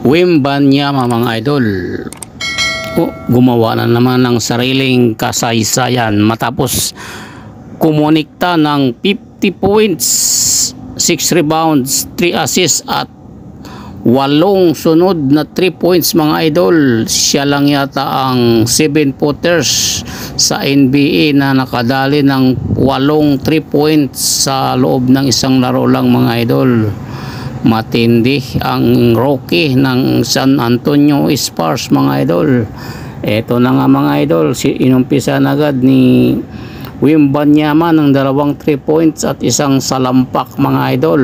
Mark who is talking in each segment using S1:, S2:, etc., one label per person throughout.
S1: Wembanyama mga idol, gumawa na naman ng sariling kasaysayan matapos kumonikta ng 50 points, 6 rebounds, 3 assists at 8 sunod na 3 points mga idol. Siya lang yata ang 7-footers sa NBA na nakadali ng 8 3 points sa loob ng isang laro lang mga idol. Matindi ang rookie ng San Antonio Spurs mga idol. Eto na nga mga idol, inumpisa na agad ni Wembanyama ng 2 3 points at isang salampak mga idol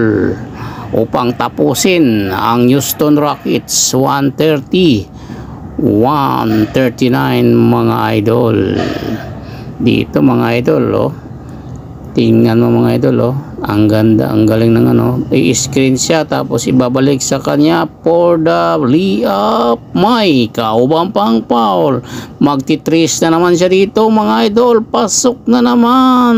S1: upang tapusin ang Houston Rockets 130-139 mga idol. Dito mga idol, oh, tingnan mo mga idol, oh, ang ganda, ang galing ng i-screen siya tapos ibabalik sa kanya for the layup. May kaubang pang foul, magti-trace na naman siya dito mga idol, pasok na naman.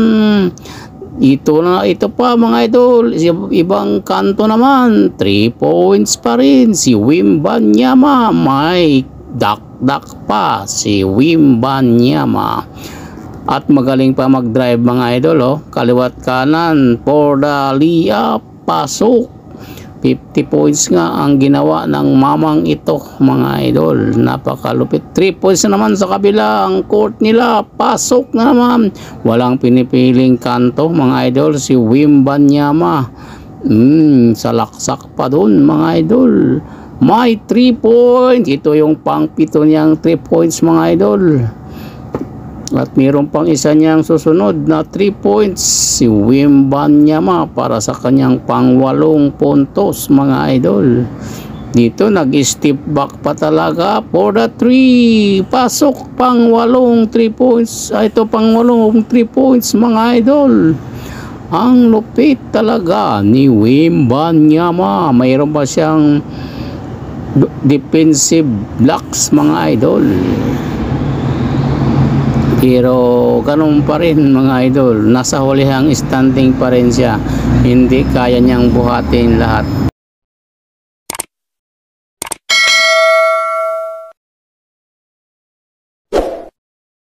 S1: Ito pa mga idol, ibang kanto naman, 3 points pa rin si Wembanyama. May dak pa si Wembanyama. At magaling pa mag-drive mga idol, oh, kaliwat kanan for the layup, pasok. 50 points nga ang ginawa ng mamang ito mga idol, napakalupit. 3 points na naman sa kabilang court nila, pasok na naman, walang pinipiling kanto mga idol si Wembanyama. Salaksak pa dun mga idol. May 3 points, ito yung pang-pito niyang 3 points mga idol. At mayroon pang isa niyang susunod na 3 points si Wembanyama para sa kanyang pang-8 puntos mga idol. Dito nag-step back pa talaga for the 3. Pasok, pang-8 3 points. Ito pang-8 3 points mga idol. Ang lupit talaga ni Wembanyama. Mayroon pa siyang defensive blocks mga idol. Pero ganun pa rin mga idol, nasa hulihang standing pa rin siya, hindi kaya niyang buhatin lahat.